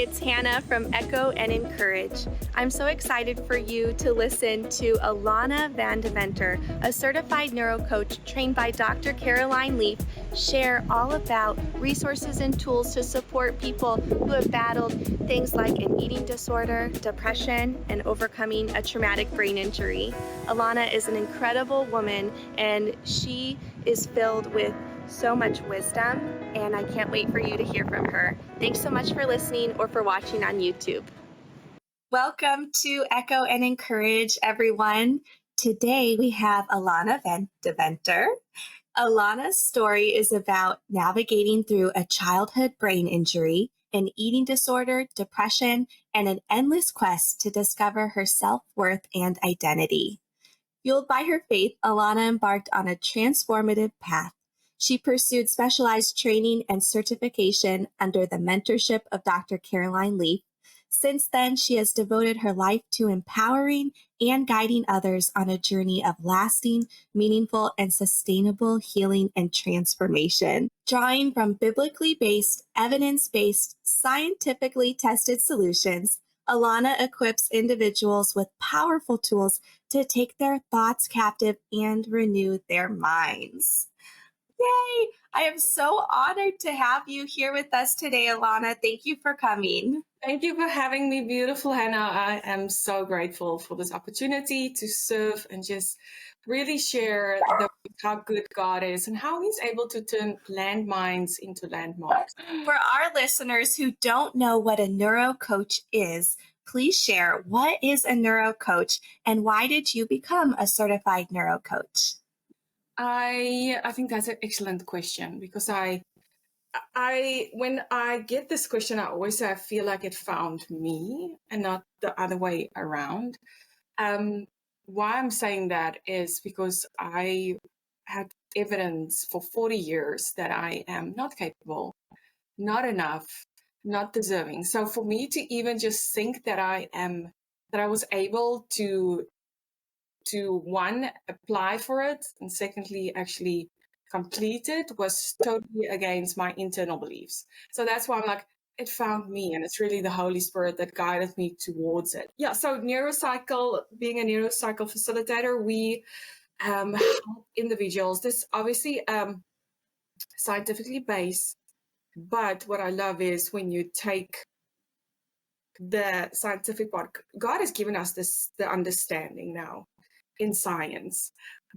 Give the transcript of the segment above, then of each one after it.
it's Hannah from Echo and Encourage. I'm so excited for you to listen to Elana van Deventer, a certified neuro coach trained by Dr. Caroline Leaf, share all about resources and tools to support people who have battled things like an eating disorder, depression, and overcoming a traumatic brain injury. Alana is an incredible woman, and she is filled with so much wisdom, and I can't wait for you to hear from her. Thanks so much for listening or for watching on YouTube. Welcome to Echo and Encourage, everyone. Today we have Elana van Deventer. Alana's story is about navigating through a childhood brain injury, an eating disorder, depression, and an endless quest to discover her self-worth and identity. Fueled by her faith, Alana embarked on a transformative path. She pursued specialized training and certification under the mentorship of Dr. Caroline Leaf. Since then, she has devoted her life to empowering and guiding others on a journey of lasting, meaningful, and sustainable healing and transformation. Drawing from biblically based, evidence-based, scientifically tested solutions, Alana equips individuals with powerful tools to take their thoughts captive and renew their minds. Yay! I am so honored to have you here with us today, Alana. Thank you for coming. Thank you for having me, beautiful Hannah. I am so grateful for this opportunity to serve and just really share how good God is and how He's able to turn landmines into landmarks. For our listeners who don't know what a neuro coach is, please share, what is a neuro coach and why did you become a certified neuro coach? I think that's an excellent question because when I get this question, I always say I feel like it found me and not the other way around. Why I'm saying that is because I had evidence for 40 years that I am not capable, not enough, not deserving. So for me to even just think that I was able to one, apply for it, and secondly, actually complete it was totally against my internal beliefs. So that's why I'm like, it found me, and it's really the Holy Spirit that guided me towards it. Yeah, so neurocycle, being a neurocycle facilitator, we help individuals. This obviously scientifically based, but what I love is when you take the scientific part, God has given us the understanding now in science,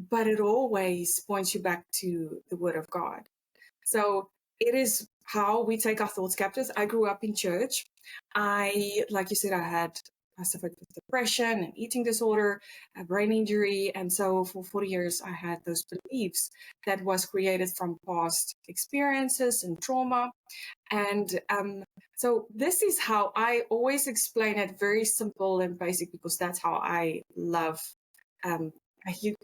but it always points you back to the Word of God. So it is how we take our thoughts captive. I grew up in church. Like you said, I suffered with depression and eating disorder, a brain injury. And so for 40 years, I had those beliefs that was created from past experiences and trauma. And so this is how I always explain it, very simple and basic, because that's how I love I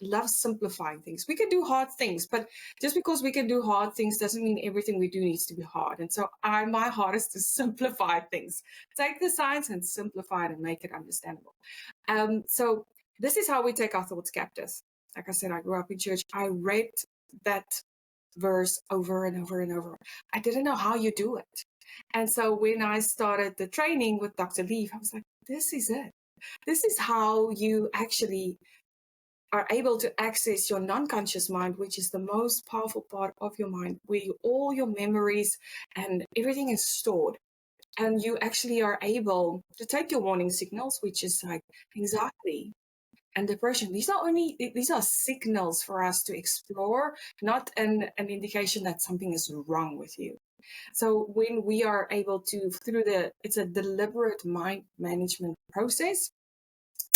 love simplifying things. We can do hard things, but just because we can do hard things doesn't mean everything we do needs to be hard. And so my heart is to simplify things. Take the science and simplify it and make it understandable. So this is how we take our thoughts captive. Like I said, I grew up in church. I read that verse over and over and over. I didn't know how you do it. And so when I started the training with Dr. Leaf, I was like, this is it. This is how you actually are able to access your non-conscious mind, which is the most powerful part of your mind, where all your memories and everything is stored. And you actually are able to take your warning signals, which is like anxiety and depression. These are signals for us to explore, not an indication that something is wrong with you. So when we are able to, it's a deliberate mind management process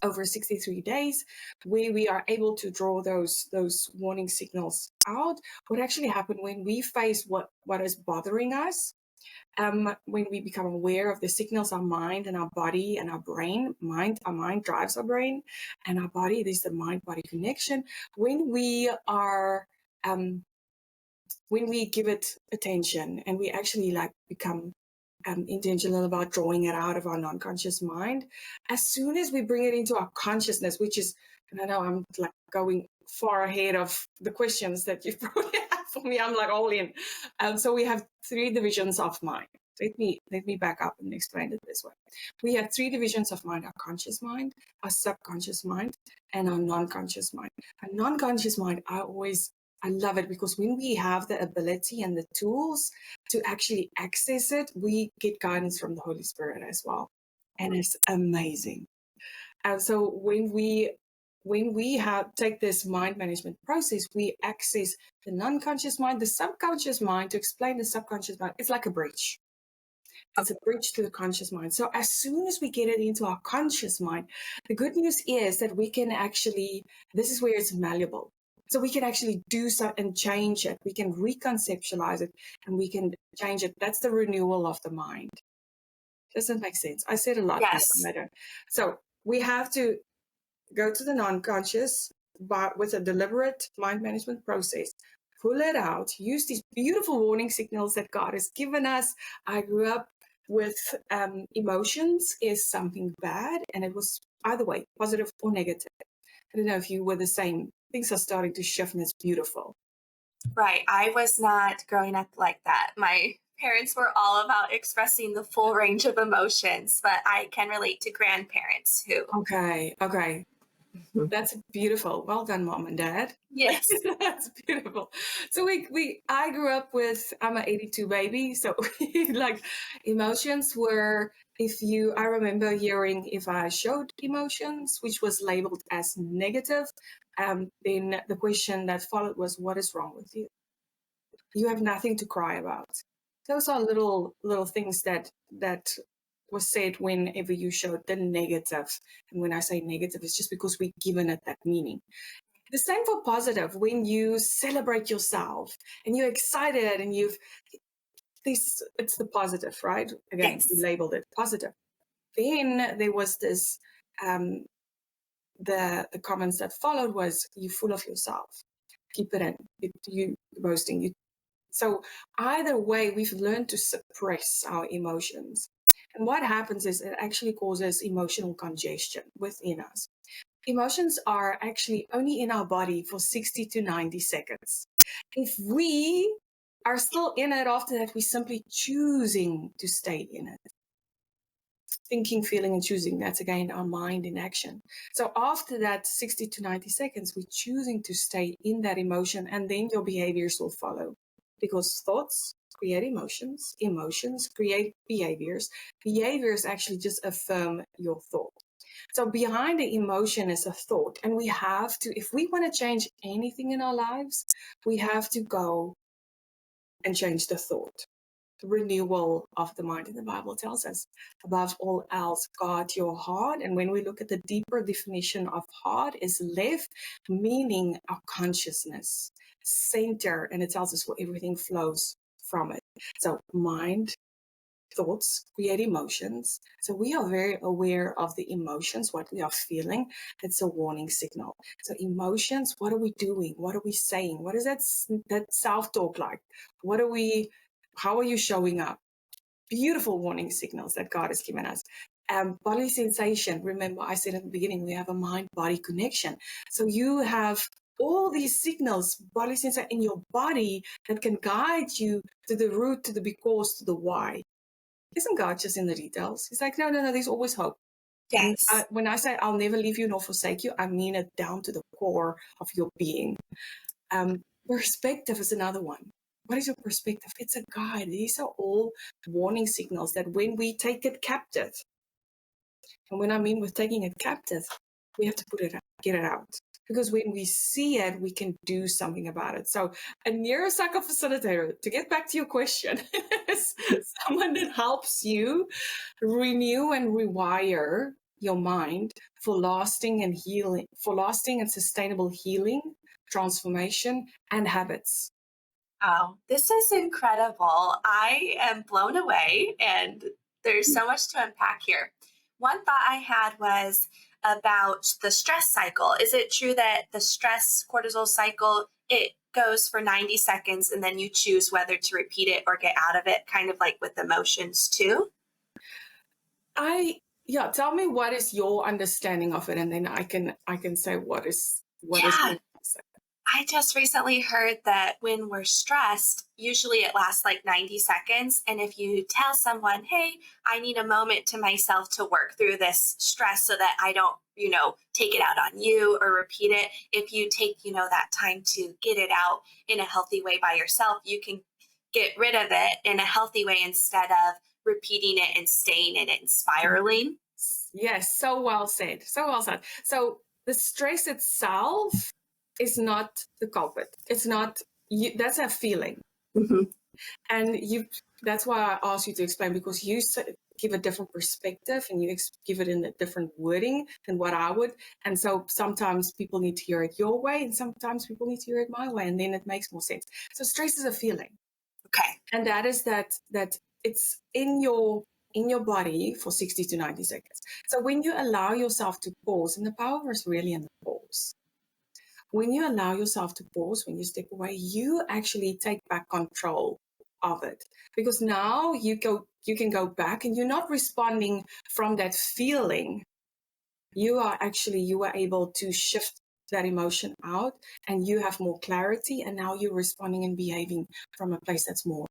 over 63 days, where we are able to draw those warning signals out. What actually happened when we face what is bothering us, when we become aware of the signals, our mind and our body and our brain, our mind drives our brain, and our body, there's the mind-body connection. When we give it attention and we actually become intentional about drawing it out of our non-conscious mind, as soon as we bring it into our consciousness, which is, and I know I'm going far ahead of the questions that you've probably had for me, I'm all in. So we have 3 divisions of mind. Let me back up and explain it this way. We have three divisions of mind: our conscious mind, our subconscious mind, and our non-conscious mind. Our non-conscious mind, I love it, because when we have the ability and the tools to actually access it, we get guidance from the Holy Spirit as well. And it's amazing. And so when we have take this mind management process, we access the non-conscious mind, the subconscious mind. To explain the subconscious mind, it's like a bridge. It's a bridge to the conscious mind. So as soon as we get it into our conscious mind, the good news is that we can actually, this is where it's malleable. So we can actually do something and change it. We can reconceptualize it and we can change it. That's the renewal of the mind. Does that make sense? I said a lot. Yes. So we have to go to the non-conscious with a deliberate mind management process. Pull it out. Use these beautiful warning signals that God has given us. I grew up with emotions is something bad, and it was either way, positive or negative. I don't know if you were the same. Things are starting to shift, and it's beautiful. Right. I was not growing up like that. My parents were all about expressing the full range of emotions, but I can relate to grandparents who. Okay. That's beautiful. Well done, Mom and Dad. Yes. That's beautiful. So I grew up with, I'm an 82 baby. So like emotions were, I remember hearing if I showed emotions, which was labeled as negative, then the question that followed was, what is wrong with you? You have nothing to cry about. Those are little things that was said whenever you showed the negative. And when I say negative, it's just because we've given it that meaning. The same for positive. When you celebrate yourself and you're excited and it's the positive, right? Again, Yes. we labeled it positive. Then there was this, the comments that followed was, you full of yourself. Keep it in. You boasting. So either way, we've learned to suppress our emotions. And what happens is it actually causes emotional congestion within us. Emotions are actually only in our body for 60 to 90 seconds. If we are still in it after that, we're simply choosing to stay in it. Thinking, feeling, and choosing, that's again our mind in action. So after that 60 to 90 seconds, we're choosing to stay in that emotion, and then your behaviors will follow. Because thoughts create emotions, emotions create behaviors, behaviors actually just affirm your thought. So behind the emotion is a thought, and we have to, if we want to change anything in our lives, we have to go and change the thought. The renewal of the mind in the Bible tells us, above all else, guard your heart. And when we look at the deeper definition of heart, is left, meaning our consciousness, center, and it tells us where everything flows from it. So mind, thoughts create emotions. So we are very aware of the emotions, what we are feeling. It's a warning signal. So emotions, what are we doing? What are we saying? What is that self-talk like? How are you showing up? Beautiful warning signals that God has given us. Body sensation. Remember, I said in the beginning, we have a mind-body connection. So you have all these signals, body sensation in your body that can guide you to the root, to the because, to the why. Isn't God just in the details? He's like, no, there's always hope. Yes. And when I say I'll never leave you nor forsake you, I mean it down to the core of your being. Perspective is another one. What is your perspective? It's a guide. These are all warning signals that when we take it captive, and when I mean with taking it captive, we have to get it out. Because when we see it, we can do something about it. So a neuropsycho facilitator, to get back to your question, is someone that helps you renew and rewire your mind for lasting and healing, for lasting and sustainable healing, transformation, and habits. Oh, this is incredible. I am blown away, and there's so much to unpack here. One thought I had was about the stress cycle. Is it true that the stress cortisol cycle, it goes for 90 seconds and then you choose whether to repeat it or get out of it, kind of like with emotions too? Tell me what is your understanding of it, and then I can say what is Yeah. I just recently heard that when we're stressed, usually it lasts like 90 seconds. And if you tell someone, hey, I need a moment to myself to work through this stress so that I don't, take it out on you or repeat it, if you take, that time to get it out in a healthy way by yourself, you can get rid of it in a healthy way instead of repeating it and staying in it and spiraling. Yes, so well said. So well said. So the stress itself is not the culprit. It's not you, that's a feeling. Mhm. And that's why I asked you to explain, because you give a different perspective and you give it in a different wording than what I would. And so sometimes people need to hear it your way and sometimes people need to hear it my way, and then it makes more sense. So stress is a feeling. Okay. And that is that it's in your body for 60 to 90 seconds. So when you allow yourself to pause, and the power is really in the pause. When you allow yourself to pause, when you step away, you actually take back control of it, because now you can go back and you're not responding from that feeling. You are able to shift that emotion out, and you have more clarity, and now you're responding and behaving from a place that's more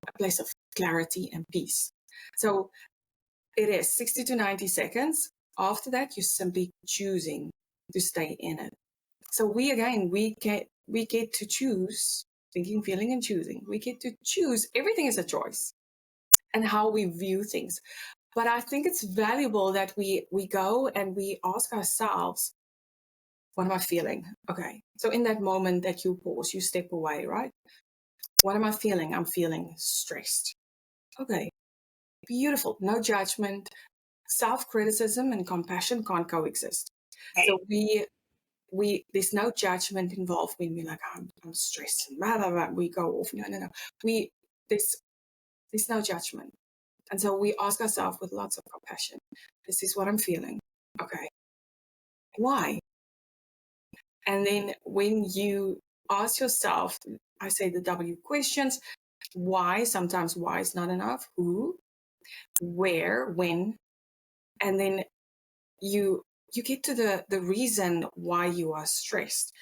a place of clarity and peace. So it is 60 to 90 seconds. After that, you're simply choosing to stay in it. So we get to choose thinking, feeling, and choosing. We get to choose. Everything is a choice and how we view things. But I think it's valuable that we go and we ask ourselves, what am I feeling? Okay. So in that moment that you pause, you step away, right? What am I feeling? I'm feeling stressed. Okay. Beautiful. No judgment. Self-criticism and compassion can't coexist. Okay. So there's no judgment involved when we're like, I'm stressed and blah, blah, blah. We go off. No. There's no judgment. And so we ask ourselves with lots of compassion, this is what I'm feeling. Okay. Why? And then when you ask yourself, I say the W questions, why, sometimes why is not enough, who, where, when, and then you get to the reason why you are stressed.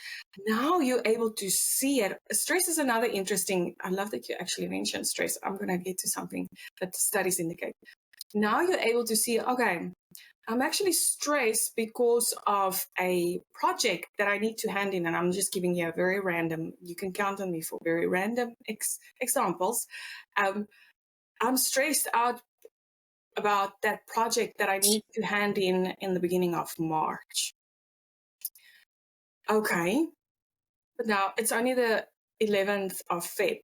Now you're able to see it. Stress is another interesting, I love that you actually mentioned stress. I'm going to get to something that studies indicate. Now you're able to see, okay, I'm actually stressed because of a project that I need to hand in. And I'm just giving you a very random, you can count on me for very random examples. I'm stressed out about that project that I need to hand in the beginning of March. Okay. But now it's only the 11th of Feb.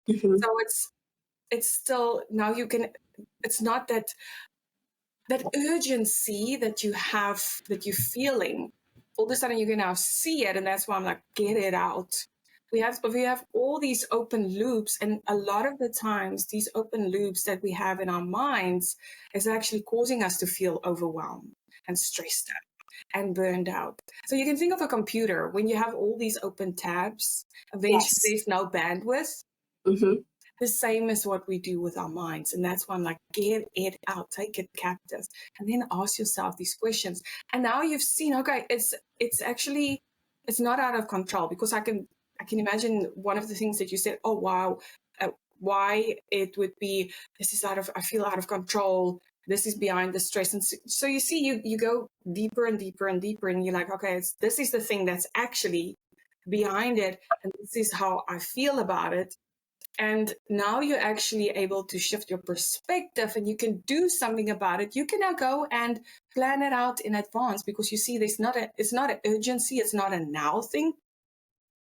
Mhm. So it's still, now you can, it's not that urgency that you have, that you're feeling. All of a sudden you can now see it. And that's why I'm like, get it out. We have all these open loops, and a lot of the times these open loops that we have in our minds is actually causing us to feel overwhelmed and stressed out and burned out. So you can think of a computer. When you have all these open tabs, eventually Yes. there's no bandwidth. Mhm. The same as what we do with our minds. And that's why I'm like, get it out, take it captive, and then ask yourself these questions. And now you've seen, okay, it's actually, it's not out of control, because I can imagine one of the things that you said, oh, wow, why it would be, I feel out of control. This is behind the stress. And so you see, you go deeper and deeper and deeper, and you're like, okay, this is the thing that's actually behind it. And this is how I feel about it. And now you're actually able to shift your perspective and you can do something about it. You can now go and plan it out in advance, because you see it's not an urgency. It's not a now thing.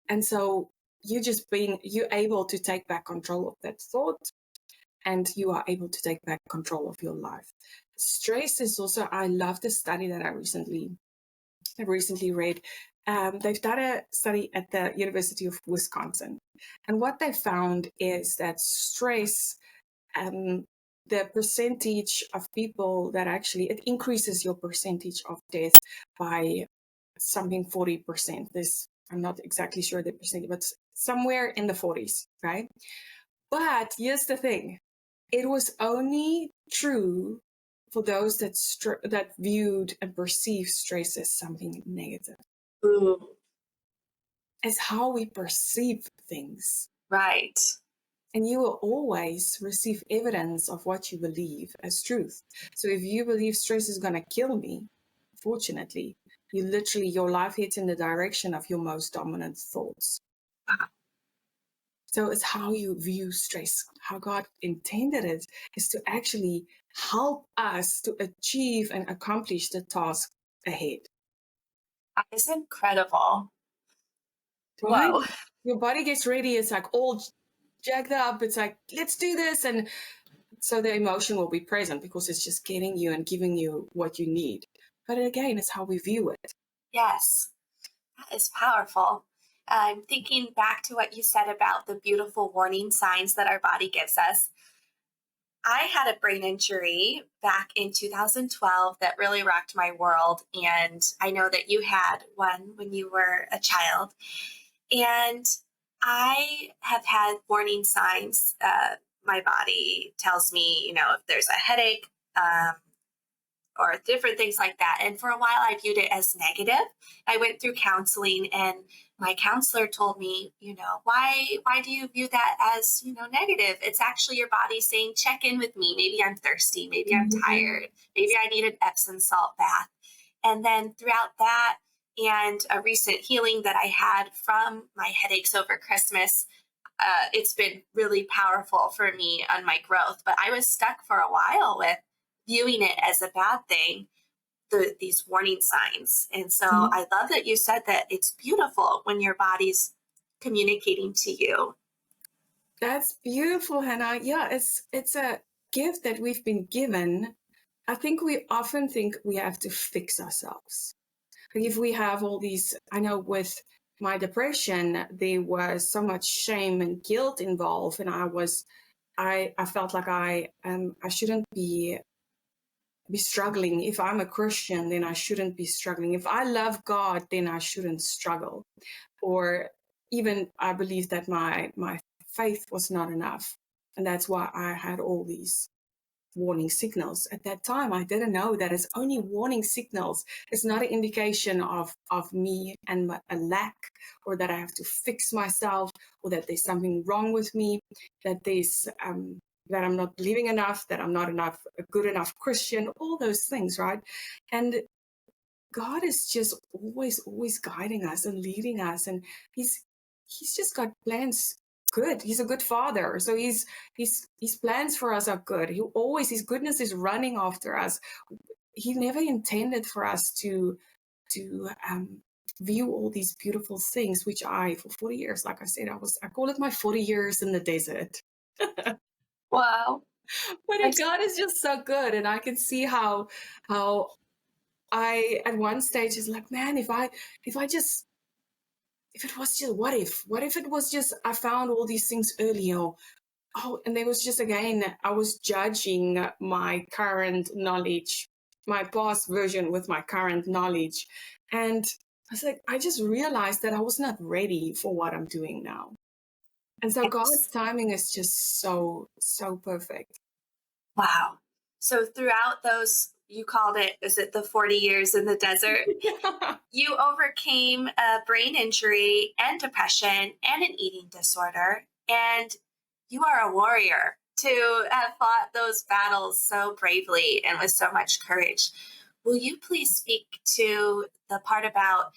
And so you're able to take back control of that thought, and you are able to take back control of your life. Stress is also, I love the study that I recently read. They've done a study at the University of Wisconsin. And what they found is that stress, the percentage of people that actually, it increases your percentage of death by something 40%. I'm not exactly sure the percentage, but somewhere in the 40s, right? But here's the thing. It was only true for those that viewed and perceived stress as something negative. Ooh. is how we perceive things. Right. And you will always receive evidence of what you believe as truth. So if you believe stress is going to kill me, fortunately, your life heads in the direction of your most dominant thoughts. So it's how you view stress. How God intended it is to actually help us to achieve and accomplish the task ahead. That is incredible. Right? Whoa. Your body gets ready. It's like all jacked up. It's like, let's do this. And so the emotion will be present because it's just getting you and giving you what you need. But again, it's how we view it. Yes, that is powerful. I'm thinking back to what you said about the beautiful warning signs that our body gives us. I had a brain injury back in 2012 that really rocked my world. And I know that you had one when you were a child. And I have had warning signs. My body tells me, if there's a headache, or different things like that. And for a while, I viewed it as negative. I went through counseling, and my counselor told me, why do you view that as, negative? It's actually your body saying, check in with me. Maybe I'm thirsty. Maybe I'm tired. Maybe I need an Epsom salt bath. And then throughout that and a recent healing that I had from my headaches over Christmas, it's been really powerful for me on my growth. But I was stuck for a while with viewing it as a bad thing, these warning signs. And so I love that you said that it's beautiful when your body's communicating to you. That's beautiful, Hannah. Yeah, it's a gift that we've been given. I think we often think we have to fix ourselves. Like if we have all these, I know with my depression, there was so much shame and guilt involved, and I felt like I shouldn't be struggling. If I'm a Christian, then I shouldn't be struggling. If I love God, then I shouldn't struggle. Or even I believe that my faith was not enough. And that's why I had all these warning signals. At that time, I didn't know that it's only warning signals. It's not an indication of me and a lack, or that I have to fix myself, or that there's something wrong with me, that there's that I'm not believing enough, that I'm not a good enough Christian, all those things, right? And God is just always guiding us and leading us, and He's just got plans. Good. He's a good father, so his plans for us are good. His goodness is running after us. He never intended for us to view all these beautiful things, which for 40 years, like I said, I call it my 40 years in the desert. Wow. But God is just so good, and I can see how I at one stage is like, man, if it was just, what if it was just, I found all these things earlier. Oh, and there was just, again, I was judging my current knowledge, my past version with my current knowledge. And I was like, I just realized that I was not ready for what I'm doing now. And so God's timing is just so perfect. Wow. So throughout those, you called it, is it the 40 years in the desert? Yeah. You overcame a brain injury and depression and an eating disorder. And you are a warrior to have fought those battles so bravely and with so much courage. Will you please speak to the part about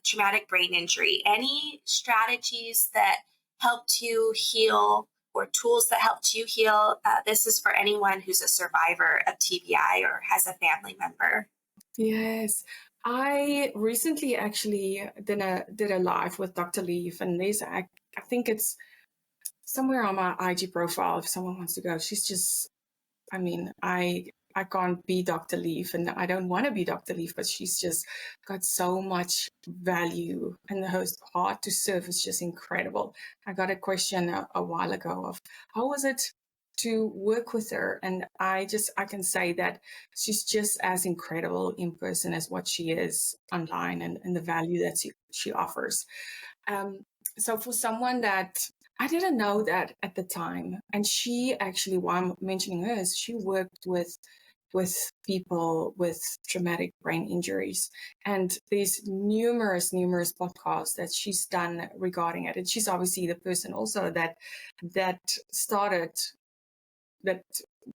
traumatic brain injury? Any strategies that helped you heal or tools that helped you heal? This is for anyone who's a survivor of TBI or has a family member. Yes. I recently actually did a live with Dr. Leaf, and I think it's somewhere on my IG profile if someone wants to go. She's just, I mean, I can't be Dr. Leaf, and I don't want to be Dr. Leaf, but she's just got so much value, and her heart to serve is just incredible. I got a question a while ago of how was it to work with her, and I can say that she's just as incredible in person as what she is online, and the value that she offers. So for someone that I didn't know that at the time, and she actually, why I'm mentioning her, is she worked with with people with traumatic brain injuries. And there's numerous podcasts that she's done regarding it. And she's obviously the person also that started, that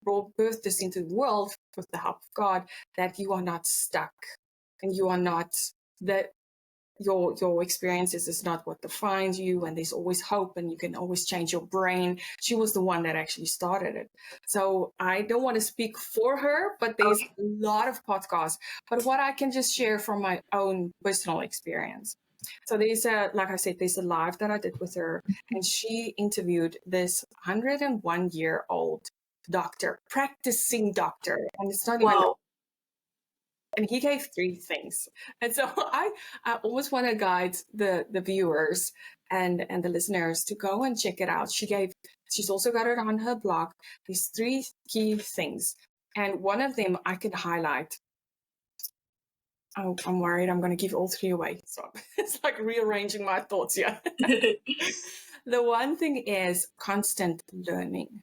brought birth this into the world with the help of God, that you are not stuck and you are not, that your experiences is not what defines you, and there's always hope and you can always change your brain. She was the one that actually started it. So I don't want to speak for her, but there's a lot of podcasts. But what I can just share from my own personal experience. So there's like I said, there's a live that I did with her, and she interviewed this 101-year-old doctor, practicing doctor, and it's not even. And he gave 3 things. And so I always want to guide the viewers and the listeners to go and check it out. She's also got it on her blog. These 3 key things. And one of them I can highlight. Oh, I'm worried I'm going to give all 3 away. So it's like rearranging my thoughts here. The one thing is constant learning.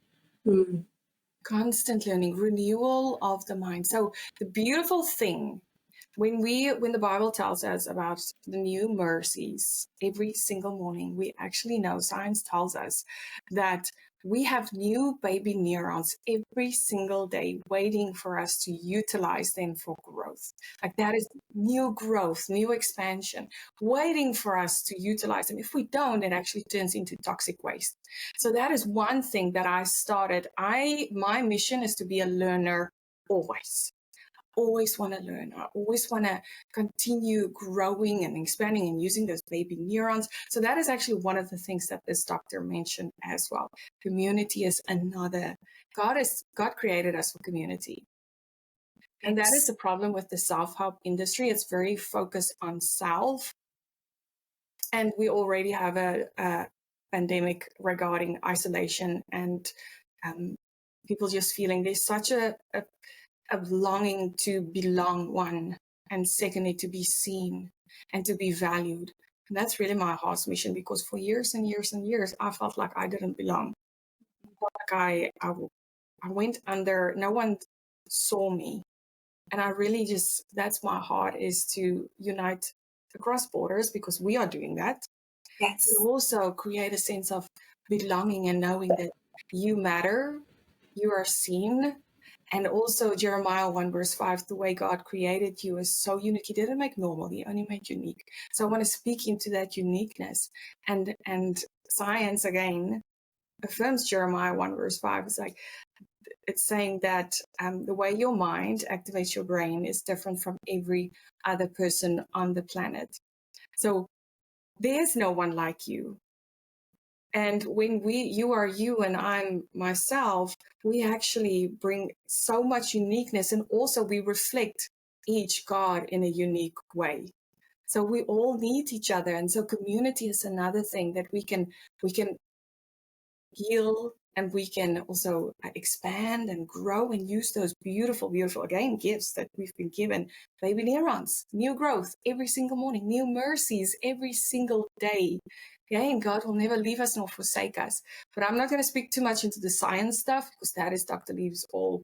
Constant learning, renewal of the mind. So the beautiful thing, when the Bible tells us about the new mercies every single morning, we actually know, science tells us that we have new baby neurons every single day waiting for us to utilize them for growth. Like that is new growth, new expansion, waiting for us to utilize them. If we don't, it actually turns into toxic waste. So that is one thing that I started. My mission is to be a learner always. Always want to learn. I always want to continue growing and expanding and using those baby neurons. So that is actually one of the things that this doctor mentioned as well. Community is another. God created us for community. And that is the problem with the self-help industry. It's very focused on self. And we already have a pandemic regarding isolation and people just feeling there's such a longing to belong, one, and secondly, to be seen and to be valued. And that's really my heart's mission, because for years and years and years, I felt like I didn't belong. Like I went under, no one saw me. And I really that's my heart, is to unite across borders, because we are doing that. Yes. But also create a sense of belonging and knowing that you matter, you are seen. And also Jeremiah 1 verse 5, the way God created you is so unique. He didn't make normal, he only made unique. So I want to speak into that uniqueness. And science, again, affirms Jeremiah 1 verse 5. It's saying that the way your mind activates your brain is different from every other person on the planet. So there's no one like you. And when you are you and I'm myself, we actually bring so much uniqueness, and also we reflect each God in a unique way. So we all need each other. And so community is another thing that we can heal, and we can also expand and grow and use those beautiful, beautiful, again, gifts that we've been given. Baby neurons, new growth every single morning, new mercies every single day. Again, God will never leave us nor forsake us. But I'm not going to speak too much into the science stuff, because that is Dr. Leaves all.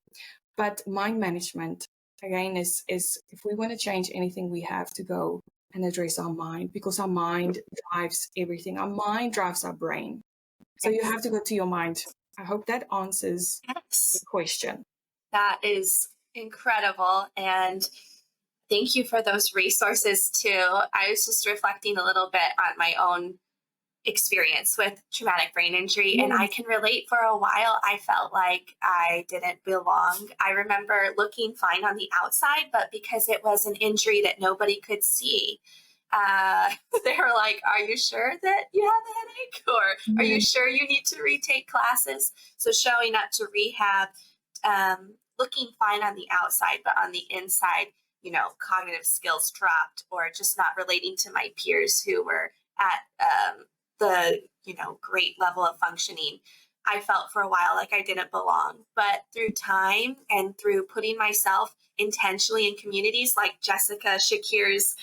But mind management, again, is if we want to change anything, we have to go and address our mind, because our mind drives everything. Our mind drives our brain. So you have to go to your mind. I hope that answers the question. That is incredible. And thank you for those resources too. I was just reflecting a little bit on my own experience with traumatic brain injury, and I can relate. For a while I felt like I didn't belong. I remember looking fine on the outside, but because it was an injury that nobody could see, they were like, are you sure that you have a headache, or are you sure you need to retake classes? So showing up to rehab, looking fine on the outside, but on the inside, cognitive skills dropped, or just not relating to my peers who were at the great level of functioning. I felt for a while like I didn't belong. But through time and through putting myself intentionally in communities like Jessica Shakir's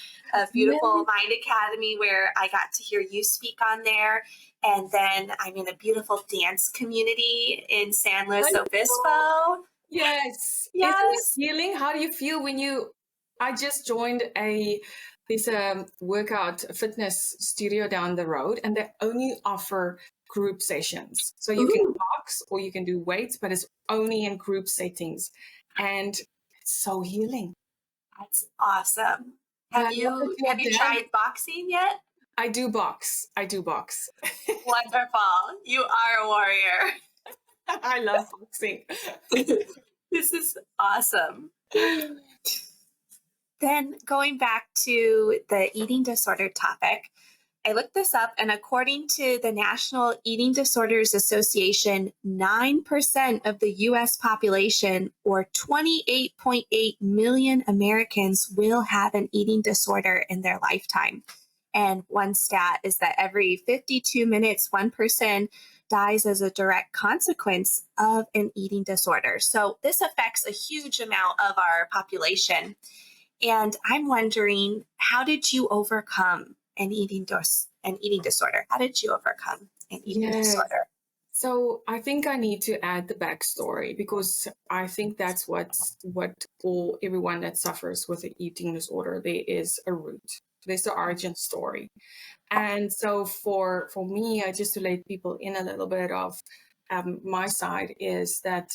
beautiful Mind Academy, where I got to hear you speak on there. And then I'm in a beautiful dance community in San Luis Obispo. Yes. Isn't it Yes. healing? How do you feel when I just joined this workout fitness studio down the road, and they only offer group sessions. So you can Ooh, box or you can do weights, but it's only in group settings. And it's so healing. that's awesome. And Have I love that you you have you adapt. tried boxing yet? I do box. I do box. Wonderful. You are a warrior. I love boxing. This is awesome. Then going back to the eating disorder topic, I looked this up, and according to the National Eating Disorders Association, 9% of the US population, or 28.8 million Americans, will have an eating disorder in their lifetime. And one stat is that every 52 minutes, one person dies as a direct consequence of an eating disorder. So this affects a huge amount of our population. And I'm wondering, how did you overcome an eating disorder? How did you overcome an eating Yes. disorder? So I think I need to add the backstory, because I think that's what everyone that suffers with an eating disorder, there is a root. There's the origin story. And so for me, just to let people in a little bit of my side, is that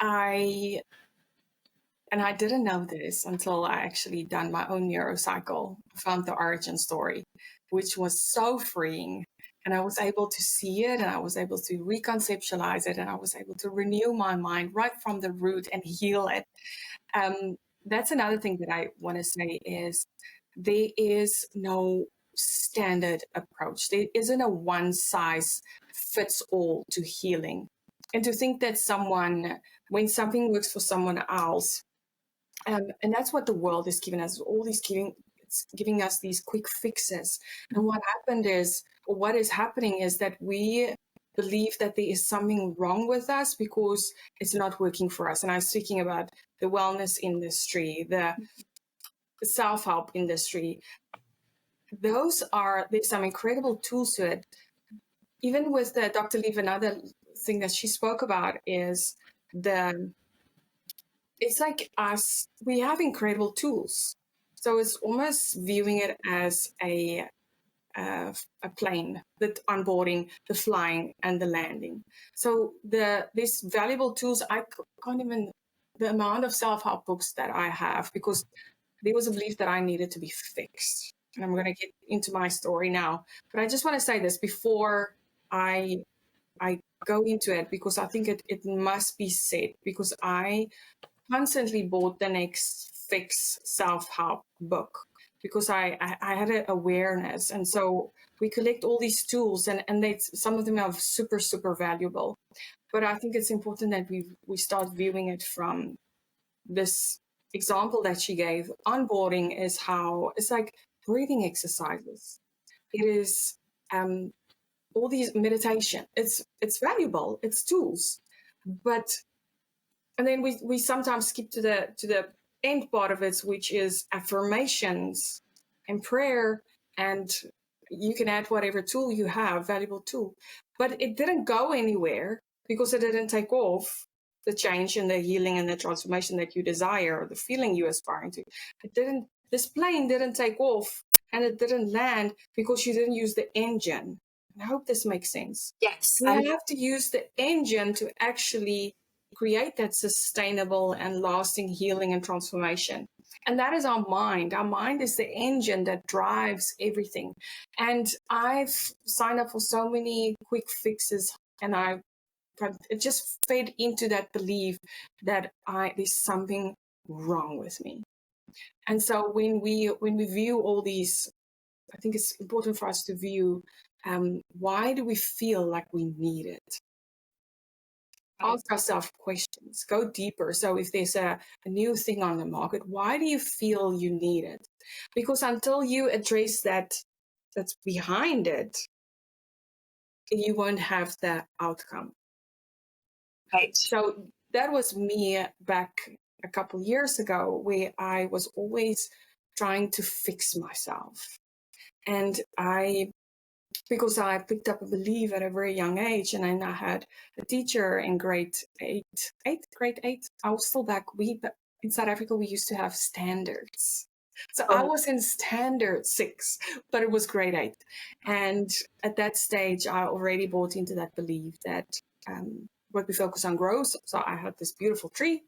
I didn't know this until I actually done my own neurocycle, found the origin story, which was so freeing. And I was able to see it, and I was able to reconceptualize it, and I was able to renew my mind right from the root and heal it. That's another thing that I want to say is there is no standard approach. There isn't a one size fits all to healing. And to think that when something works for someone else, and that's what the world is giving us, it's giving us these quick fixes. And what is happening is that we believe that there is something wrong with us because it's not working for us. And I'm speaking about the wellness industry, the self-help industry. There's some incredible tools to it. Even with the Dr. Leaf, another thing that she spoke about is it's like we have incredible tools. So it's almost viewing it as a plane, the onboarding, the flying, and the landing. So these valuable tools, I can't even, the amount of self-help books that I have, because there was a belief that I needed to be fixed. And I'm going to get into my story now. But I just want to say this before I go into it, because I think it must be said, because I constantly bought the next fix self-help book, because I had an awareness. And so we collect all these tools, and some of them are super, super valuable. But I think it's important that we start viewing it from this example that she gave. Onboarding is how it's like breathing exercises. It is all these meditation. It's valuable. It's tools, but and then we sometimes skip to the end part of it, which is affirmations and prayer, and you can add whatever tool you have, valuable tool. But it didn't go anywhere because it didn't take off the change and the healing and the transformation that you desire, or the feeling you're aspiring to. This plane didn't take off, and it didn't land because you didn't use the engine. I hope this makes sense. Yes. We have to use the engine to actually create that sustainable and lasting healing and transformation. And that is our mind. Our mind is the engine that drives everything. And I've signed up for so many quick fixes, and it just fed into that belief that there's something wrong with me. And so when we view all these, I think it's important for us to view why do we feel like we need it? Ask ourselves questions, go deeper. So if there's a new thing on the market, why do you feel you need it? Because until you address that's behind it, you won't have the outcome. Right. So that was me back a couple years ago, where I was always trying to fix myself. And I because I picked up a belief at a very young age. And then I had a teacher in grade eight. I was still back. In South Africa, we used to have standards. So I was in standard 6, but it was grade 8. And at that stage, I already bought into that belief that what we focus on grows. So I had this beautiful tree.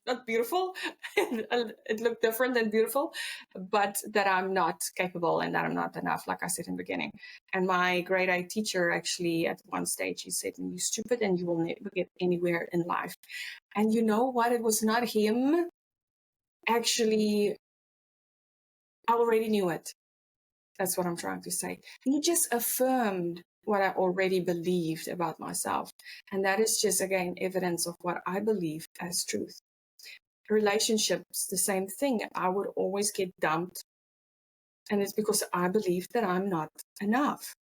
Not beautiful. It looked different than beautiful, but that I'm not capable and that I'm not enough, like I said in the beginning. And my grade 8 teacher actually at one stage, he said, you're stupid and you will never get anywhere in life. And you know what? It was not him. Actually, I already knew it. That's what I'm trying to say. He just affirmed what I already believed about myself. And that is just, again, evidence of what I believe as truth. Relationships, the same thing. I would always get dumped. And it's because I believed that I'm not enough.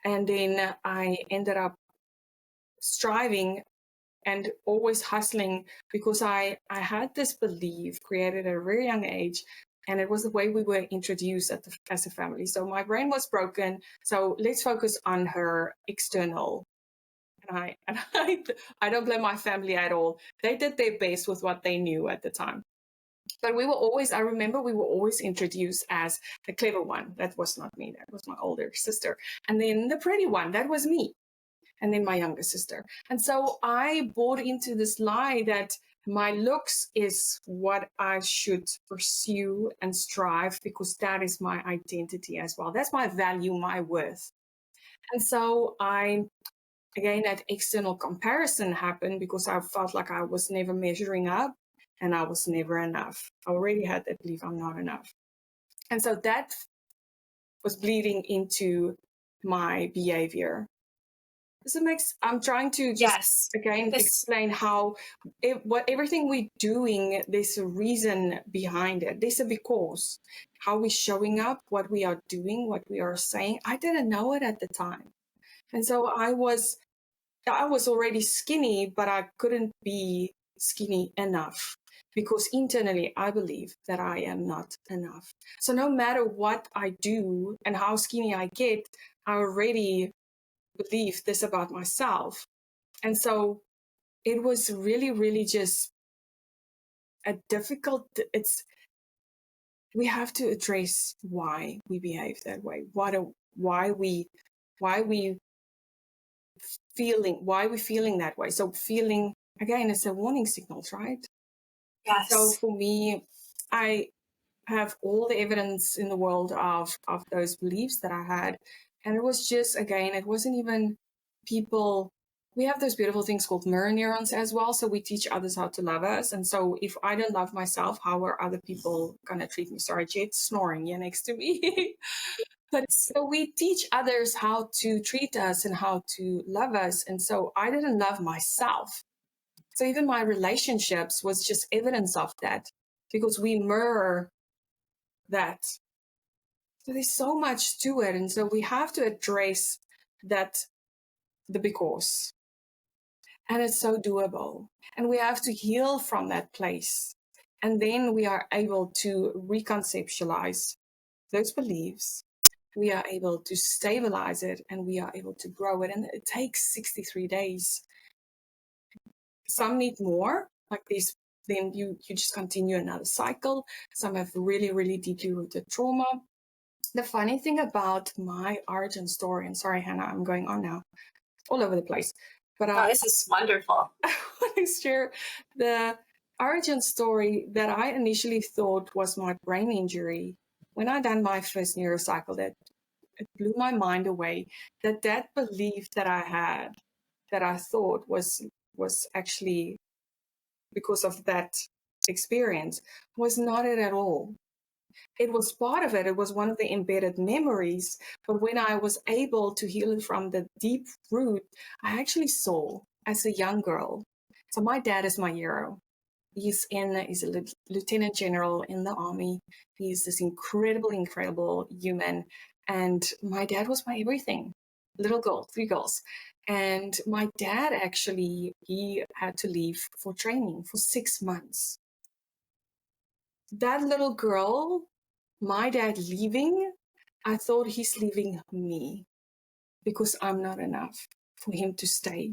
And then I ended up striving and always hustling because I had this belief created at a very young age. And it was the way we were introduced as a family. So my brain was broken. So let's focus on her external. And I don't blame my family at all. They did their best with what they knew at the time. But I remember we were always introduced as the clever one. That was not me. That was my older sister. And then the pretty one. That was me. And then my younger sister. And so I bought into this lie that my looks is what I should pursue and strive because that is my identity as well. That's my value, my worth. And so again, that external comparison happened because I felt like I was never measuring up and I was never enough. I already had that belief I'm not enough. And so that was bleeding into my behavior. I'm trying to just explain how everything we're doing, there's a reason behind it. There's a because. How we're showing up, what we are doing, what we are saying. I didn't know it at the time. And so I was already skinny, but I couldn't be skinny enough because internally I believe that I am not enough. So no matter what I do and how skinny I get, I already believe this about myself. And so it was really, really just a difficult, we have to address why we behave that way. Why we feeling that way. So feeling, again, it's a warning signals, right? Yes. So for me, I have all the evidence in the world of those beliefs that I had. And it was just, again, it wasn't even people. We have those beautiful things called mirror neurons as well. So we teach others how to love us. And so if I don't love myself, how are other people going to treat me? Sorry, Jed's snoring here next to me. But so we teach others how to treat us and how to love us. And so I didn't love myself. So even my relationships was just evidence of that because we mirror that. So there's so much to it. And so we have to address that, the because. And it's so doable. And we have to heal from that place. And then we are able to reconceptualize those beliefs. We are able to stabilize it and we are able to grow it. And it takes 63 days. Some need more, like these. Then you just continue another cycle. Some have really, really deeply rooted trauma. The funny thing about my origin story, and sorry, Hannah, I'm going on now, all over the place. But this is wonderful. I want to share the origin story that I initially thought was my brain injury. When I done my first neurocycle, that it blew my mind away. That belief that I had, that I thought was actually because of that experience, was not it at all. It was part of it. It was one of the embedded memories. But when I was able to heal it from the deep root, I actually saw as a young girl. So my dad is my hero. He's a lieutenant general in the army. He's this incredible human. And my dad was my everything. Little girl, 3 girls. And my dad actually, he had to leave for training for 6 months. That little girl, my dad leaving, I thought he's leaving me because I'm not enough for him to stay.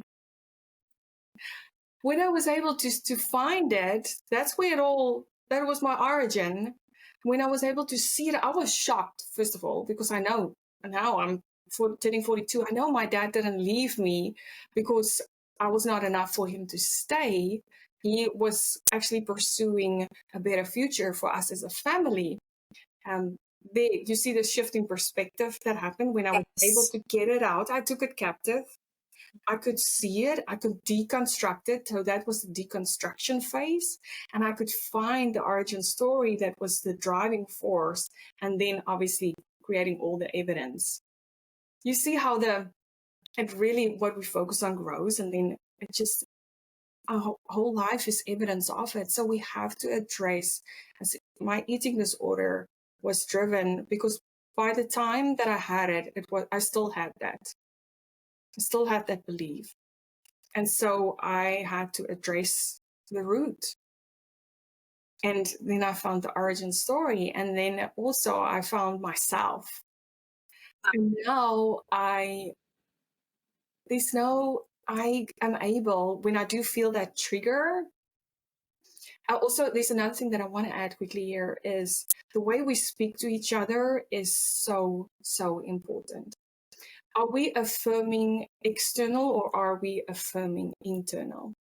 When I was able to find it, that's where that was my origin. When I was able to see it, I was shocked, first of all, because I know now I'm turning 42. I know my dad didn't leave me because I was not enough for him to stay. He was actually pursuing a better future for us as a family. There, you see the shift in perspective that happened when I was able to get it out. I took it captive. I could see it, I could deconstruct it. So that was the deconstruction phase. And I could find the origin story that was the driving force. And then obviously creating all the evidence. You see how it really, what we focus on grows. And then it just, our whole life is evidence of it. So we have to address, my eating disorder was driven because by the time that I had it, I still had that. I still had that belief. And so I had to address the root. And then I found the origin story. And then also I found myself. And now I am able, when I do feel that trigger. Also, there's another thing that I want to add quickly here is the way we speak to each other is so, so important. Are we affirming external or are we affirming internal?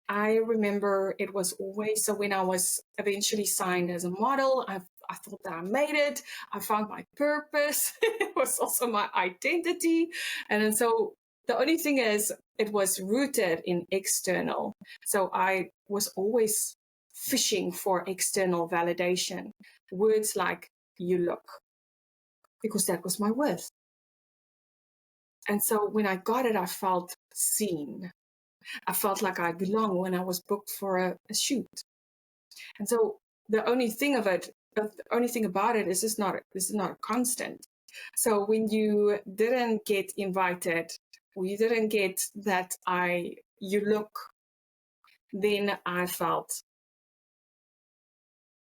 I remember it was always, so when I was eventually signed as a model, I thought that I made it. I found my purpose. It was also my identity. And then so the only thing is it was rooted in external. So I was always fishing for external validation. Words like you look, because that was my worth. And so when I got it, I felt seen. I felt like I belonged when I was booked for a shoot. And so the only thing about it is this is not a constant. So when you didn't get invited, or you didn't get that you look, then I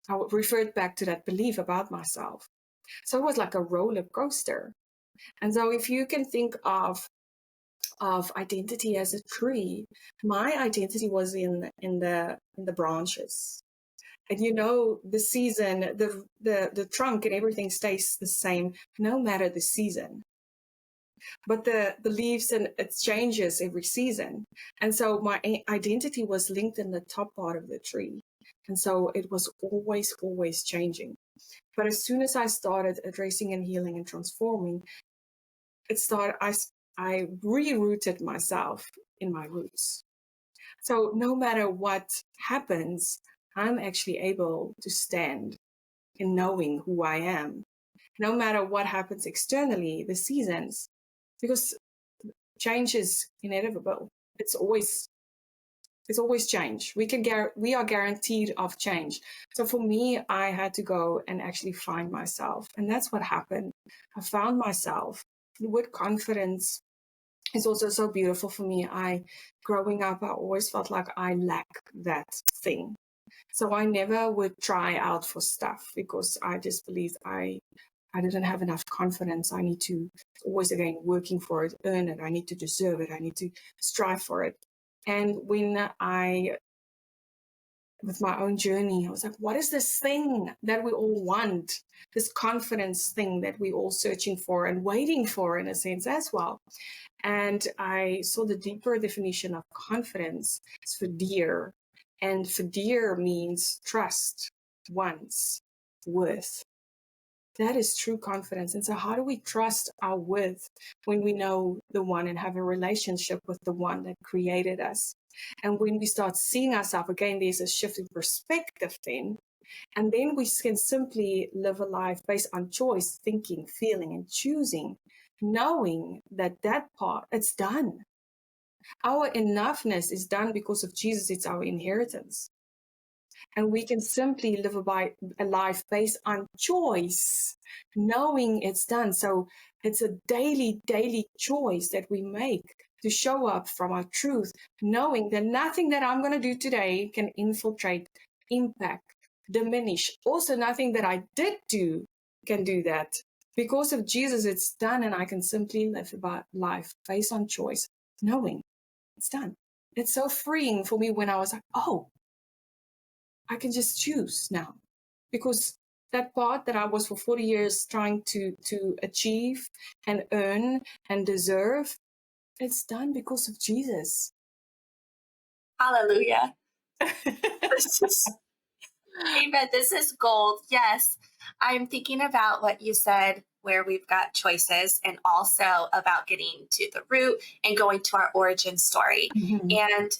referred back to that belief about myself. So it was like a roller coaster. And so if you can think of identity as a tree, my identity was in the branches. And the season, the trunk and everything stays the same no matter the season. But the leaves and it changes every season. And so my identity was linked in the top part of the tree. And so it was always, always changing. But as soon as I started addressing and healing and transforming, I rerouted myself in my roots. So no matter what happens, I'm actually able to stand in knowing who I am. No matter what happens externally, the seasons, because change is inevitable. It's always change. We are guaranteed of change. So for me, I had to go and actually find myself. And that's what happened. I found myself. The word confidence is also so beautiful for me. Growing up, I always felt like I lacked that thing. So I never would try out for stuff because I just believed I didn't have enough confidence. I need to always, again, working for it, earn it. I need to deserve it. I need to strive for it. And when with my own journey, I was like, what is this thing that we all want? This confidence thing that we all searching for and waiting for in a sense as well. And I saw the deeper definition of confidence is verdier. And verdier means trust, once, worth. That is true confidence. And so how do we trust our worth when we know the one and have a relationship with the one that created us? And when we start seeing ourselves, again, there's a shift in perspective then. And then we can simply live a life based on choice, thinking, feeling, and choosing, knowing that part, it's done. Our enoughness is done because of Jesus. It's our inheritance. And we can simply live a life based on choice, knowing it's done. So it's a daily choice that we make to show up from our truth, knowing that nothing that I'm going to do today can infiltrate, impact, diminish. Also, nothing that I did do can do that. Because of Jesus, it's done, and I can simply live about life based on choice, knowing it's done. It's so freeing for me when I was like, oh, I can just choose now. Because that part that I was for 40 years trying to achieve and earn and deserve, it's done because of Jesus. Hallelujah. This is, amen. This is gold. Yes. I'm thinking about what you said, where we've got choices, and also about getting to the root and going to our origin story. And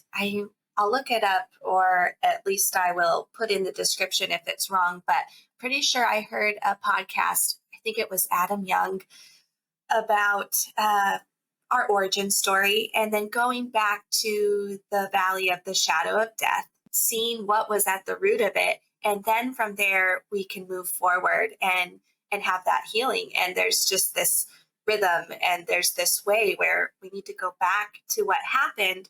I'll look it up, or at least I will put in the description if it's wrong, but pretty sure I heard a podcast, I think it was Adam Young, about our origin story, and then going back to the valley of the shadow of death, seeing what was at the root of it, and then from there we can move forward and have that healing. And there's just this rhythm, and there's this way where we need to go back to what happened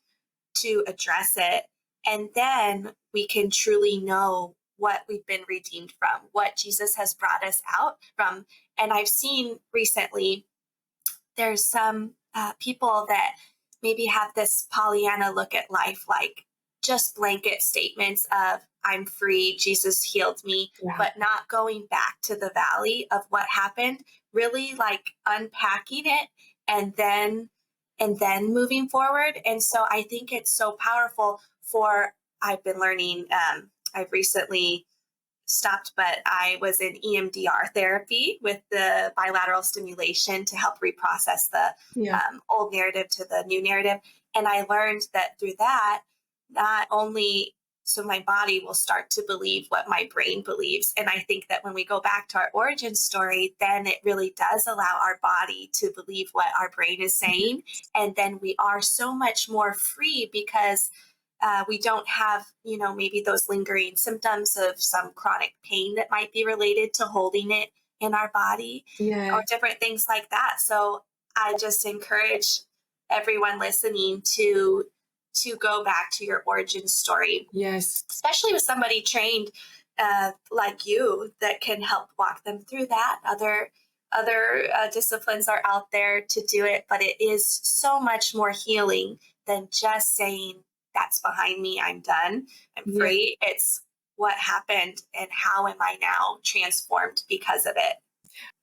to address it, and then we can truly know what we've been redeemed from, what Jesus has brought us out from. And I've seen recently there's some people that maybe have this Pollyanna look at life, like just blanket statements of I'm free, Jesus healed me, but not going back to the valley of what happened, really like unpacking it and then moving forward. And so I think it's so powerful I've been learning, I've recently stopped, but I was in EMDR therapy with the bilateral stimulation to help reprocess the old narrative to the new narrative. And I learned that through that, not only so my body will start to believe what my brain believes. And I think that when we go back to our origin story, then it really does allow our body to believe what our brain is saying. And then we are so much more free because we don't have, maybe those lingering symptoms of some chronic pain that might be related to holding it in our body or different things like that. So I just encourage everyone listening to go back to your origin story. Yes. Especially with somebody trained like you that can help walk them through that. Other disciplines are out there to do it, but it is so much more healing than just saying, that's behind me, I'm done, I'm free. It's what happened and how am I now transformed because of it.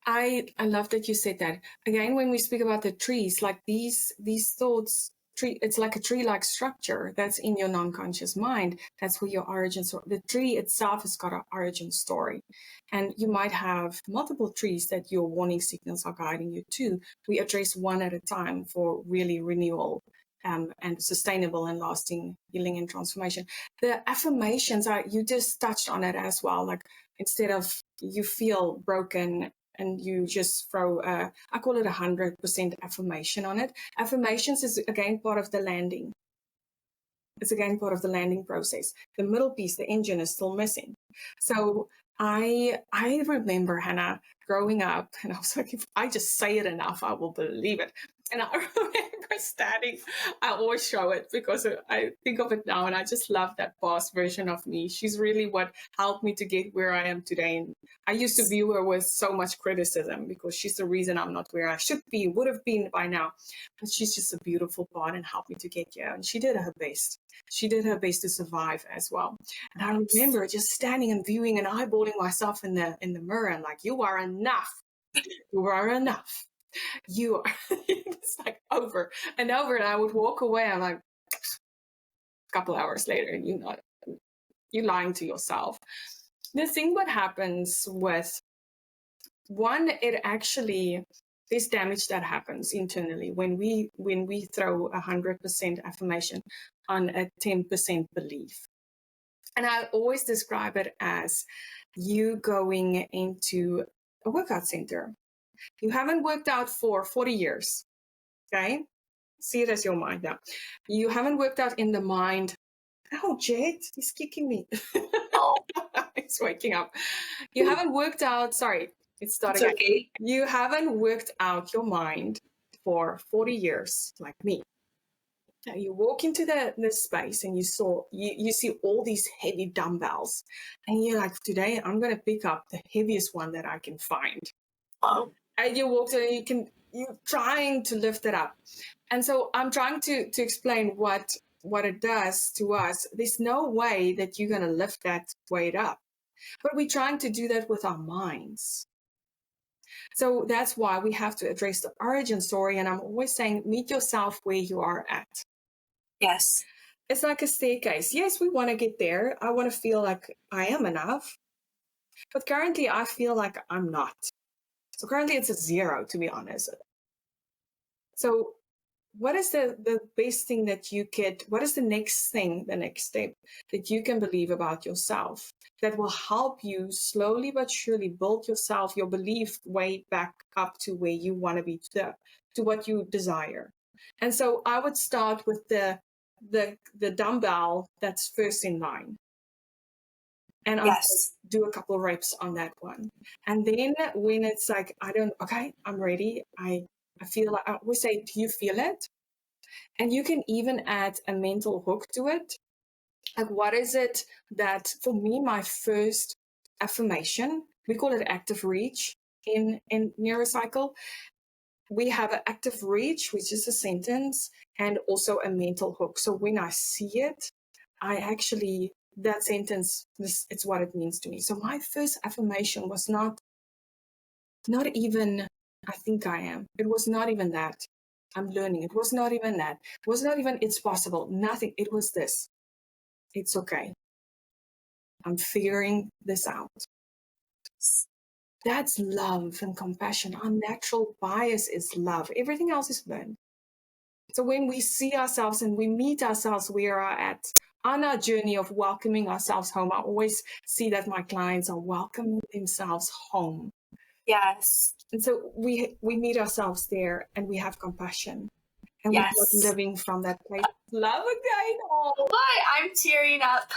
I love that you said that. Again, when we speak about the trees, like these thoughts, it's like a tree-like structure that's in your non-conscious mind. That's where your origin story. The tree itself has got an origin story. And you might have multiple trees that your warning signals are guiding you to. We address one at a time for really renewal. And sustainable and lasting healing and transformation. The affirmations, you just touched on it as well. Like instead of you feel broken and you just throw, I call it 100% affirmation on it. Affirmations is again part of the landing. It's again part of the landing process. The middle piece, the engine, is still missing. So I remember, Hannah, growing up, and I was like, if I just say it enough, I will believe it. And I remember standing, I always show it because I think of it now and I just love that past version of me. She's really what helped me to get where I am today. And I used to view her with so much criticism because she's the reason I'm not where I should be, would have been by now. But she's just a beautiful part and helped me to get here. And she did her best. She did her best to survive as well. And I remember just standing and viewing and eyeballing myself in the mirror and like, you are enough. You are enough. You are. It's like over and over. And I would walk away. I'm like, a couple hours later, you're lying to yourself. The thing what happens with one, it actually, there's damage that happens internally when we throw 100% affirmation on a 10% belief. And I always describe it as you going into a workout center. You haven't worked out for 40 years, okay? See it as your mind now. You haven't worked out in the mind. Oh, Jed, he's kicking me. He's waking up. You haven't worked out, sorry, it's starting. It's okay. You haven't worked out your mind for 40 years like me. Now you walk into this space and you see all these heavy dumbbells and you're like, today I'm going to pick up the heaviest one that I can find. Oh. and you walked in and you're trying to lift it up. And so I'm trying to explain what it does to us. There's no way that you're going to lift that weight up, but we're trying to do that with our minds. So that's why we have to address the origin story. And I'm always saying, meet yourself where you are at. Yes. It's like a staircase. Yes, we want to get there. I want to feel like I am enough. But currently, I feel like I'm not. So currently, it's a 0, to be honest. So what is the best thing that you could, what is the next thing, the next step that you can believe about yourself that will help you slowly but surely build yourself, your belief way back up to where you want to be, to what you desire? And so I would start with the dumbbell that's first in line. And I'll do a couple of reps on that one. And then when it's like, I'm ready. I feel like, I always say, do you feel it? And you can even add a mental hook to it. Like, what is it that, for me, my first affirmation, we call it active reach in Neurocycle. We have an active reach, which is a sentence, and also a mental hook. So when I see it, that sentence, it's what it means to me. So my first affirmation was not even, I think I am. It was not even that. I'm learning. It was not even that. It was not even, it's possible. Nothing. It was this. It's okay. I'm figuring this out. That's love and compassion. Our natural bias is love. Everything else is learned. So when we see ourselves and we meet ourselves where we are at on our journey of welcoming ourselves home, I always see that my clients are welcoming themselves home. Yes. And so we meet ourselves there and we have compassion. And we're not living from that place. Love again. Oh, I'm tearing up.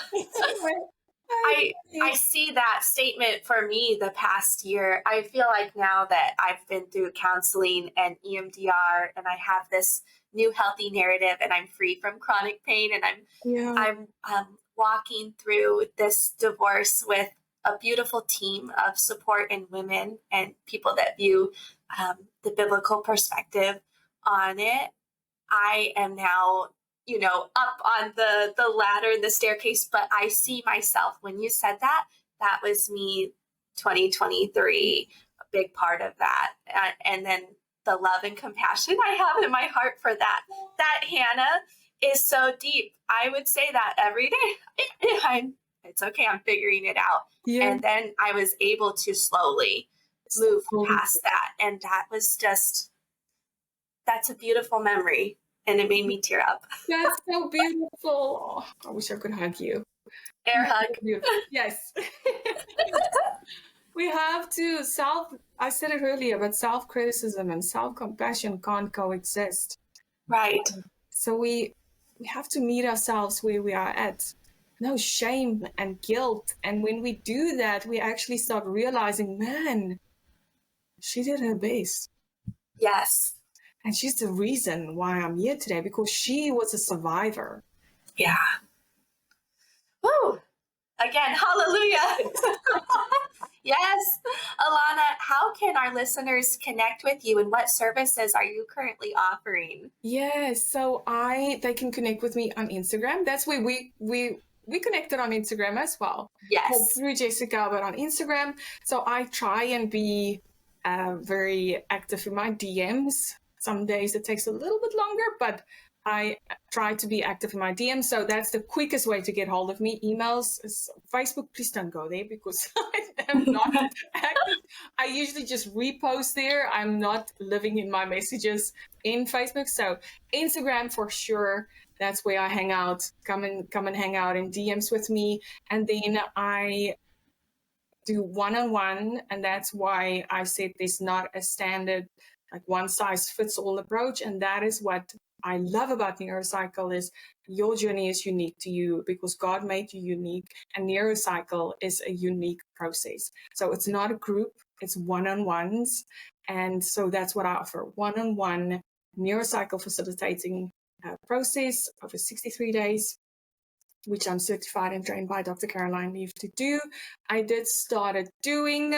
I see that statement for me the past year. I feel like now that I've been through counseling and EMDR and I have this new healthy narrative and I'm free from chronic pain and I'm walking through this divorce with a beautiful team of support and women and people that view the biblical perspective on it. I am now, up on the ladder and the staircase, but I see myself. When you said that, that was me 2023, a big part of that. And then the love and compassion I have in my heart for that Hannah is so deep. I would say that every day. It's okay. I'm figuring it out. Yeah. And then I was able to slowly move past that. And that was that's a beautiful memory. And it made me tear up. That's so beautiful. Oh, I wish I could hug you. Air hug. Yes. We have to I said it earlier, but self-criticism and self-compassion can't coexist. Right. So we have to meet ourselves where we are at. No shame and guilt. And when we do that, we actually start realizing, man, she did her best. Yes. And she's the reason why I'm here today, because she was a survivor. Yeah. Woo! Again, hallelujah. Yes. Alana, how can our listeners connect with you and what services are you currently offering? Yes. So they can connect with me on Instagram. That's where we connected on Instagram as well. Yes. Through Jessica, but on Instagram. So I try and be very active in my DMs. Some days it takes a little bit longer, but I try to be active in my DMs. So that's the quickest way to get hold of me. Emails, Facebook, please don't go there because I am not active. I usually just repost there. I'm not living in my messages in Facebook. So Instagram for sure. That's where I hang out. Come and hang out in DMs with me. And then I do one-on-one. And that's why I said there's not a standard, like one size fits all approach. And that is what I love about Neurocycle is your journey is unique to you because God made you unique, and Neurocycle is a unique process. So it's not a group, it's one-on-ones. And so that's what I offer, one-on-one Neurocycle facilitating process over 63 days, which I'm certified and trained by Dr. Caroline Leaf to do. I started doing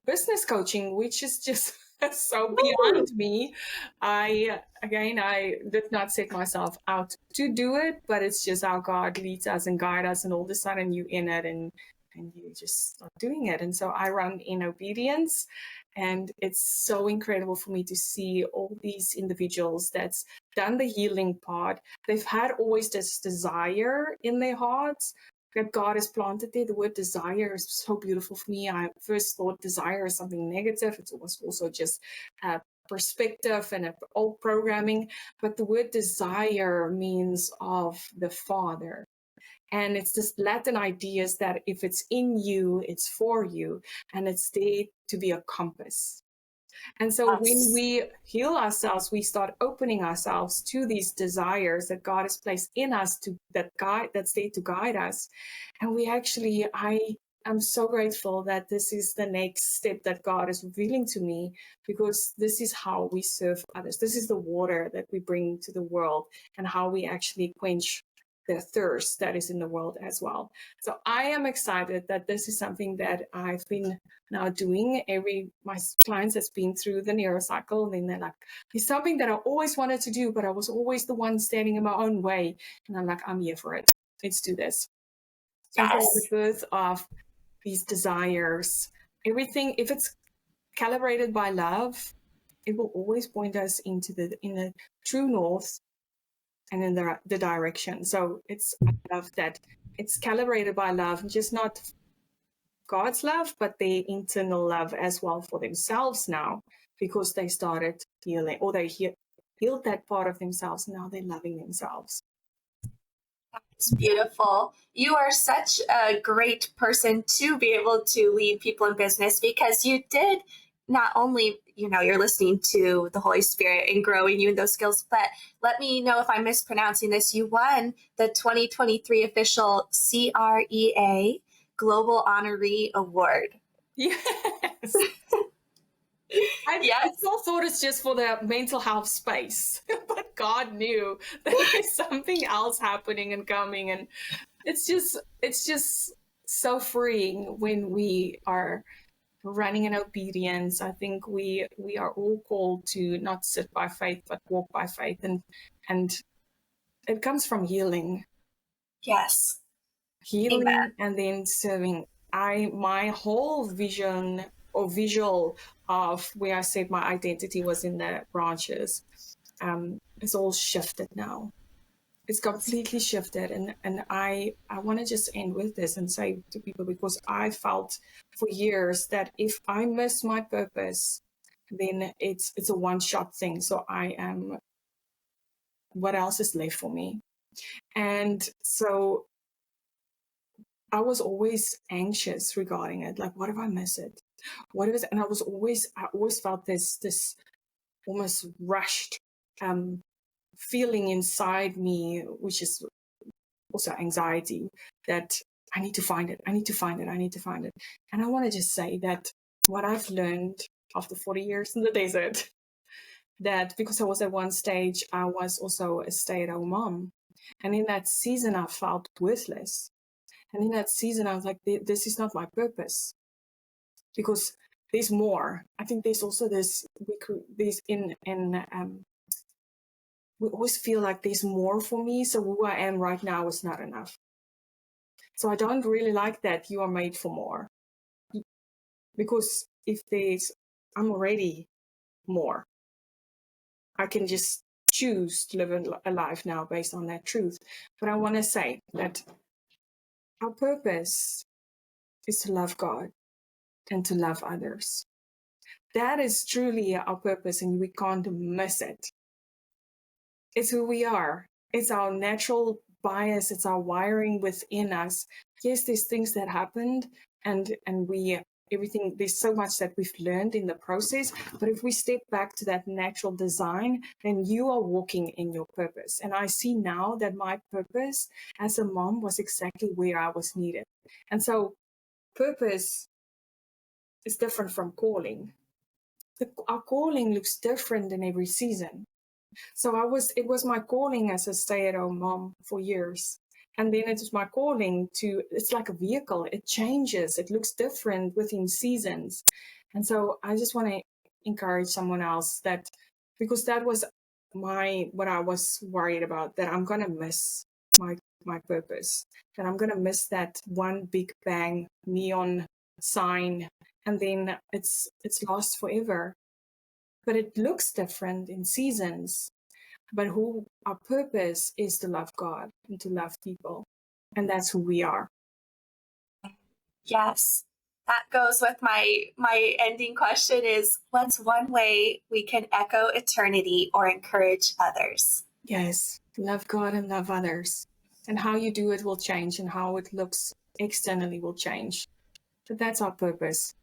business coaching, which is just So beyond me, I did not set myself out to do it, but it's just how God leads us and guides us, and all of a sudden you in it, and you just start doing it. And so I run in obedience, and it's so incredible for me to see all these individuals that's done the healing part. They've had always this desire in their hearts that God has planted there. The word desire is so beautiful for me. I first thought desire is something negative. It was also just a perspective and old programming. But the word desire means of the Father. And it's this Latin ideas that if it's in you, it's for you, and it's there to be a compass. And so when we heal ourselves, we start opening ourselves to these desires that God has placed in us that's there to guide us. And I'm so grateful that this is the next step that God is revealing to me, because this is how we serve others. This is the water that we bring to the world, and how we actually quench the thirst that is in the world as well. So I am excited that this is something that I've been now doing. My clients has been through the Neuro cycle, and then they're like, it's something that I always wanted to do, but I was always the one standing in my own way. And I'm like, I'm here for it. Let's do this. Yes. And so the birth of these desires, everything, if it's calibrated by love, it will always point us in the true north and in the direction. So I love that it's calibrated by love, just not God's love, but their internal love as well for themselves now, because they started healing, or they healed that part of themselves, and now they're loving themselves. It's beautiful. You are such a great person to be able to lead people in business, because you did not only, you're listening to the Holy Spirit and growing you in those skills, but let me know if I'm mispronouncing this. You won the 2023 official CREA Global Honoree Award. Yes. I still thought it's just for the mental health space, but God knew that there's something else happening and coming, and it's just so freeing when we are running in obedience. I think we are all called to not sit by faith, but walk by faith, and it comes from healing. Yes. Healing. Amen. And then serving. My whole vision or visual of where I said my identity was in the branches, it's all shifted now. It's completely shifted. And I want to just end with this and say to people, because I felt for years that if I miss my purpose, then it's a one-shot thing. So what else is left for me? And so I was always anxious regarding it. Like, what if I miss it? What if it? And I always felt this almost rushed feeling inside me, which is also anxiety, that I need to find it. I need to find it. I need to find it. And I want to just say that what I've learned after 40 years in the desert, that because I was at one stage, I was also a stay-at-home mom. And in that season, I felt worthless. And in that season, I was like, this is not my purpose, because there's more. I think there's also we always feel like there's more for me. So who I am right now is not enough. So I don't really like that you are made for more, because I'm already more. I can just choose to live a life now based on that truth. But I want to say that our purpose is to love God and to love others. That is truly our purpose, and we can't miss it. It's who we are. It's our natural bias. It's our wiring within us. Yes, there's things that happened, and there's so much that we've learned in the process. But if we step back to that natural design, then you are walking in your purpose. And I see now that my purpose as a mom was exactly where I was needed. And so purpose is different from calling. Our calling looks different in every season. So it was my calling as a stay-at-home mom for years. And then it was my calling it's like a vehicle. It changes. It looks different within seasons. And so I just want to encourage someone else, that because that was what I was worried about, that I'm gonna miss my purpose, that I'm gonna miss that one big bang neon sign, and then it's lost forever. But it looks different in seasons. But who our purpose is to love God and to love people, and that's who we are. Yes. That goes with my ending question is, what's one way we can echo eternity or encourage others? Yes, love God and love others. And how you do it will change, and how it looks externally will change. But that's our purpose.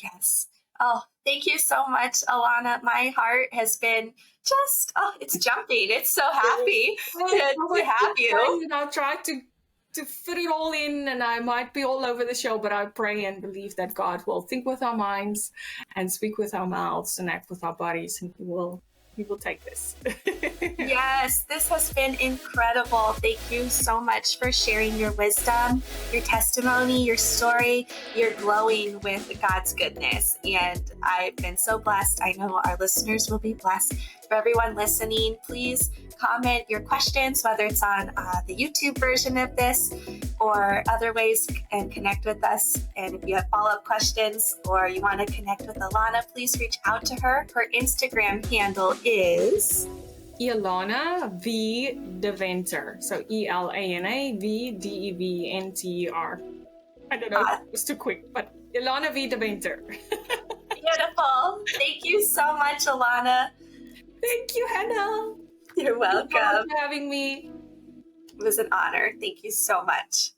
Yes. Oh, thank you so much, Alana. My heart has been just, it's jumping. It's so happy to have you. I try to fit it all in, and I might be all over the show, but I pray and believe that God will think with our minds and speak with our mouths and act with our bodies, and He will take this. Yes, this has been incredible. Thank you so much for sharing your wisdom, your testimony, your story. You're glowing with God's goodness. And I've been so blessed. I know our listeners will be blessed. For everyone listening, please comment your questions, whether it's on the YouTube version of this or other ways, and connect with us. And if you have follow-up questions or you want to connect with Alana, please reach out to her. Her Instagram handle is Elana V Deventer. So Elana V Deventer. I don't know if it was too quick, but Elana V Deventer. Beautiful. Thank you so much, Alana. Thank you, Hannah. You're welcome. Thank you for having me. It was an honor. Thank you so much.